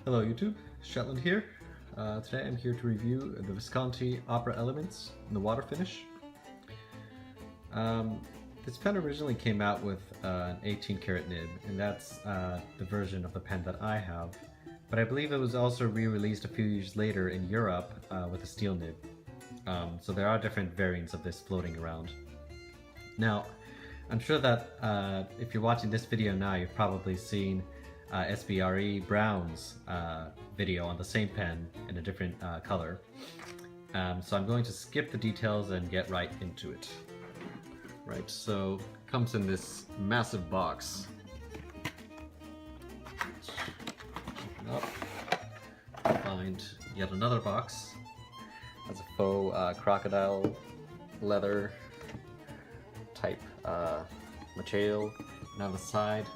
Hello YouTube, Shetland here. Today I'm here to review the Visconti Opera Elements in the water finish. This pen originally came out with an 18 karat nib, and that's the version of the pen that I have. But I believe it was also re-released a few years later in Europe with a steel nib. So there are different variants of this floating around. Now, I'm sure that if you're watching this video now, you've probably seen SBRE Brown's video on the same pen in a different color. So I'm going to skip the details and get right into it. Right, so it comes in this massive box. Open up, find yet another box. Has a faux crocodile leather type material. And on the side,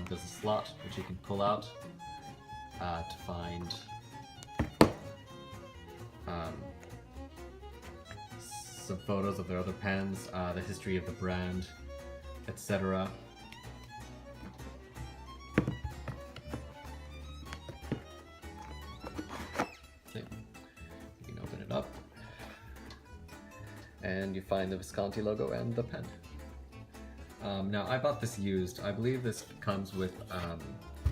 there's a slot which you can pull out to find some photos of their other pens, the history of the brand, etc. Okay. You can open it up, and you find the Visconti logo and the pen. Now I bought this used. I believe this comes with,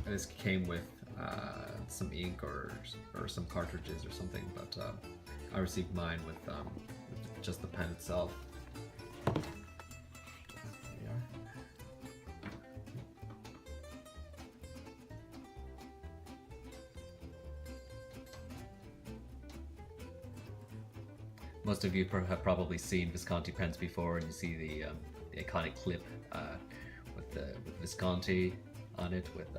this came with some ink or some cartridges or something, but I received mine with just the pen itself. There we are. Most of you have probably seen Visconti pens before, and you see the iconic clip with Visconti on it with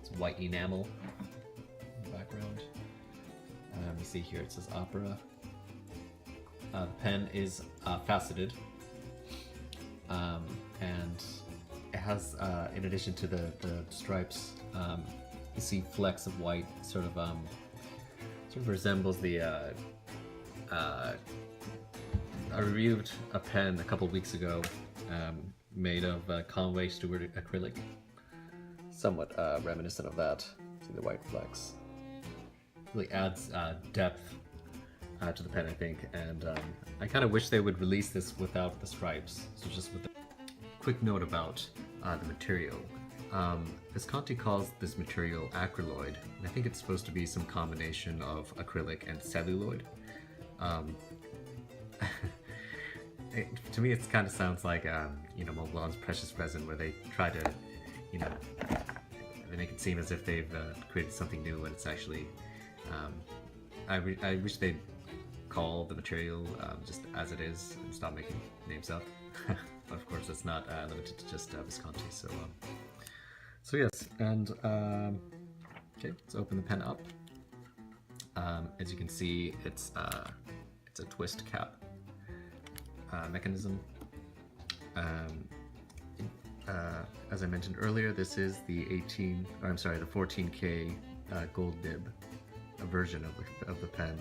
it's white enamel in the background. You see here it says Opera. The pen is faceted, and it has, in addition to the stripes, you see flecks of white, sort of resembles the. I reviewed a pen a couple weeks ago made of Conway Stewart acrylic, somewhat reminiscent of that. See the white flecks. Really adds depth to the pen, I think, and I kind of wish they would release this without the stripes. So just with a quick note about the material. Visconti calls this material acryloid, and I think it's supposed to be some combination of acrylic and celluloid. To me, it kind of sounds like, you know, Montblanc's precious resin, where they try to, you know, they make it seem as if they've created something new when it's actually, I wish they'd call the material just as it is and stop making names up. But of course, it's not limited to just Visconti. So yes, and okay, let's open the pen up. As you can see, it's a twist cap mechanism. As I mentioned earlier, this is the 14K gold nib version of the pen.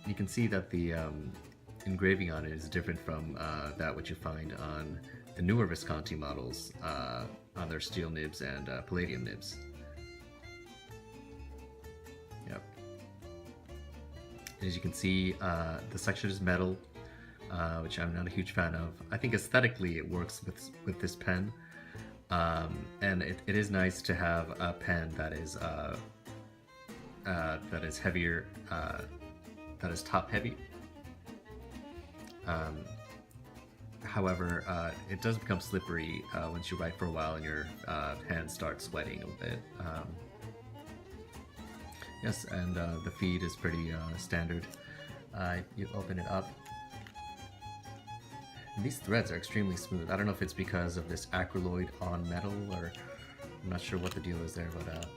You can see that the engraving on it is different from that which you find on the newer Visconti models on their steel nibs and palladium nibs. Yep. As you can see, the section is metal, which I'm not a huge fan of. I think aesthetically it works with this pen, and it is nice to have a pen that is heavier, that is top heavy. However, it does become slippery once you write for a while and your hands start sweating a bit. Yes, and the feed is pretty standard. You open it up. And these threads are extremely smooth. I don't know if it's because of this acryloid on metal, or I'm not sure what the deal is there, but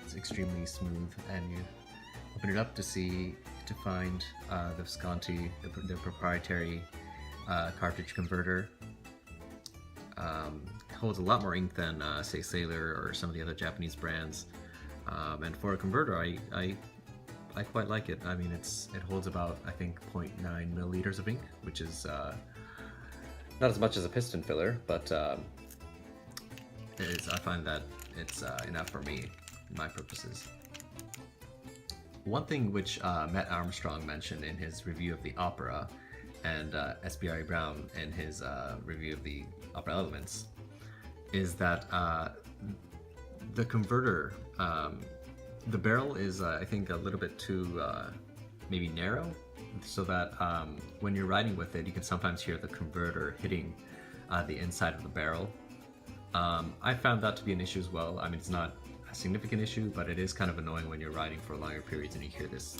it's extremely smooth. And you open it up to find the Visconti, the proprietary cartridge converter. It holds a lot more ink than say Sailor or some of the other Japanese brands. And for a converter, I quite like it. I mean, it holds about, I think, 0.9 milliliters of ink, which is Not as much as a piston filler, but I find that it's enough for me, my purposes. One thing which Matt Armstrong mentioned in his review of the opera, and S.B.R.E. Brown in his review of the opera elements, is that the converter, the barrel is I think a little bit too maybe narrow, so that when you're riding with it, you can sometimes hear the converter hitting the inside of the barrel. I found that to be an issue as well. I mean, it's not a significant issue, but it is kind of annoying when you're riding for longer periods and you hear this,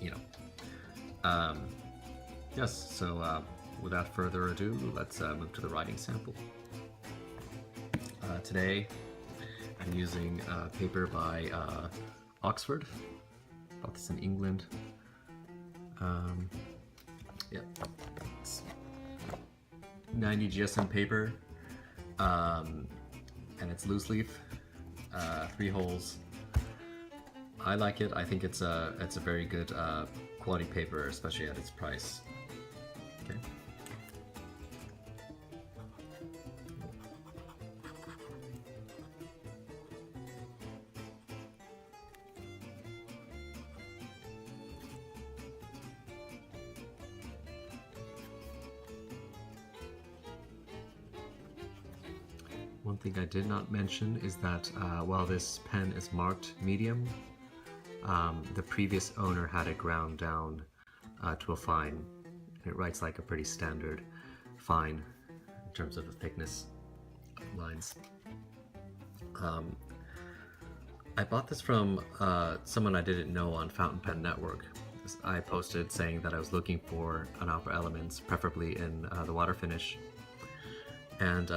you know. Yes, so without further ado, let's move to the riding sample. Today, I'm using paper by Oxford. Bought this in England. Yeah, it's 90 GSM paper, and it's loose leaf, 3 holes. I like it. I think it's a very good quality paper, especially at its price. Okay. One thing I did not mention is that while this pen is marked medium, the previous owner had it ground down to a fine. It writes like a pretty standard fine in terms of the thickness of lines. I bought this from someone I didn't know on Fountain Pen Network. I posted saying that I was looking for an opera elements, preferably in the water finish. And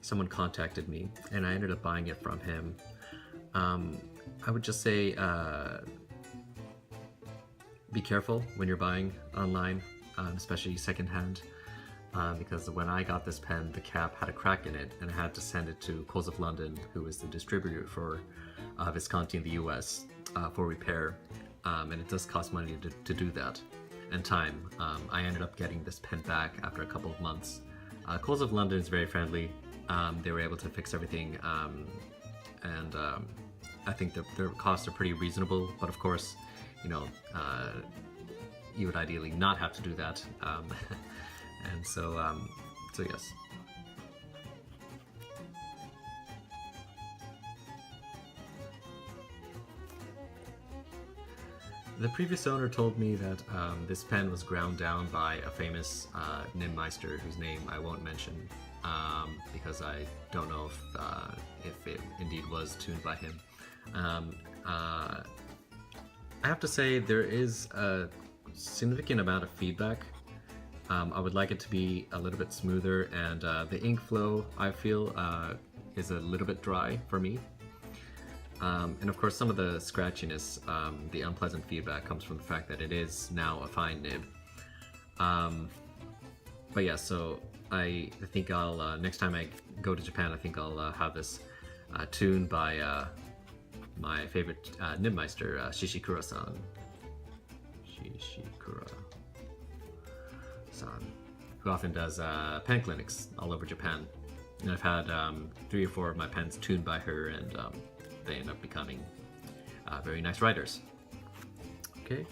someone contacted me, and I ended up buying it from him. I would just say be careful when you're buying online, especially secondhand, because when I got this pen, the cap had a crack in it, and I had to send it to Coles of London, who is the distributor for Visconti in the US, for repair, and it does cost money to do that, and time. I ended up getting this pen back after a couple of months. Coles of London is very friendly. They were able to fix everything, and I think their costs are pretty reasonable, but of course, you know, you would ideally not have to do that, and so yes. The previous owner told me that this pen was ground down by a famous nibmeister whose name I won't mention, because I don't know if it indeed was tuned by him. I have to say there is a significant amount of feedback. I would like it to be a little bit smoother, and the ink flow, I feel, is a little bit dry for me. And of course, some of the scratchiness, the unpleasant feedback comes from the fact that it is now a fine nib. But yeah, so I think I'll, next time I go to Japan, I think I'll have this tuned by my favorite nibmeister, Shishikura-san. Shishikura-san, who often does pen clinics all over Japan. And I've had 3 or 4 of my pens tuned by her, and they end up becoming very nice writers. Okay.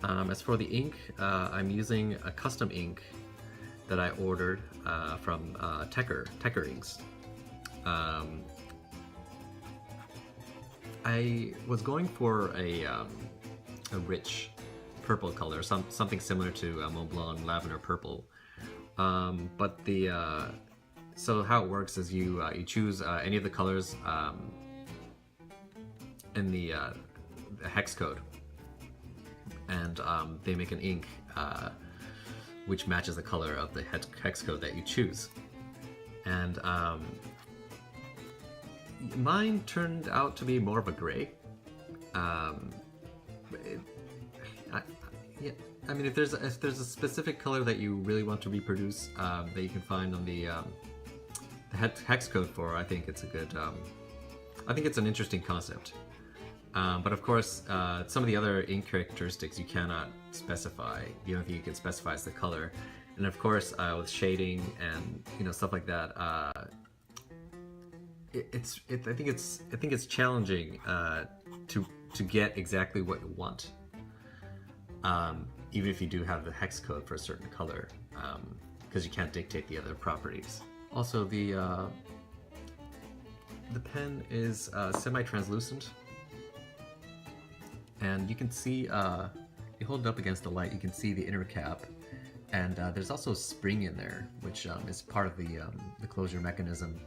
As for the ink, I'm using a custom ink that I ordered from Tecker Inks. I was going for a rich purple color, something similar to Mont Blanc Lavender Purple, but so how it works is you choose any of the colors in the hex code, and they make an ink which matches the color of the hex code that you choose. And mine turned out to be more of a gray. I mean, if there's a specific color that you really want to reproduce that you can find on the hex code for, I think it's a good. I think it's an interesting concept. But of course, some of the other ink characteristics you cannot specify. The only thing you can specify is the color. And And of course, with shading and stuff like that, I think it's challenging to get exactly what you want, even if you do have the hex code for a certain color, because you can't dictate the other properties. Also, the pen is semi-translucent, and you can see, you hold it up against the light, you can see the inner cap, and there's also a spring in there, which is part of the closure mechanism.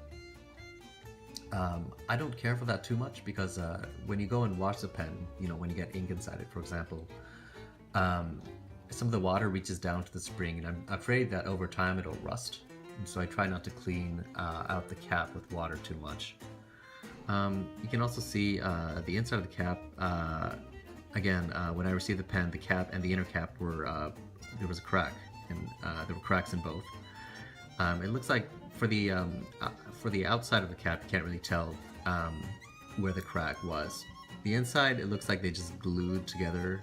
I don't care for that too much, because when you go and wash the pen, when you get ink inside it, for example, some of the water reaches down to the spring, and I'm afraid that over time it'll rust. And so I try not to clean out the cap with water too much. You can also see the inside of the cap. Again, when I received the pen, the cap and the inner cap were, there was a crack, and there were cracks in both. It looks like for the outside of the cap, you can't really tell where the crack was. The inside, it looks like they just glued it together.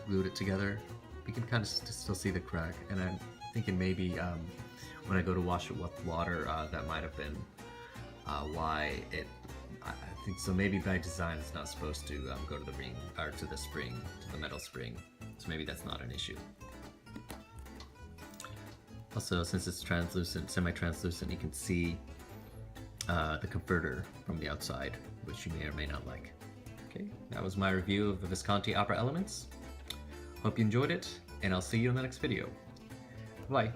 You can kind of still see the crack, and I'm thinking maybe when I go to wash it with water, that might have been why it. I think so. Maybe by design, it's not supposed to go to the ring or to the spring, to the metal spring. So maybe that's not an issue. Also, since it's translucent, semi-translucent, you can see the converter from the outside, which you may or may not like. Okay, that was my review of the Visconti Opera Elements. Hope you enjoyed it, and I'll see you in the next video. Bye.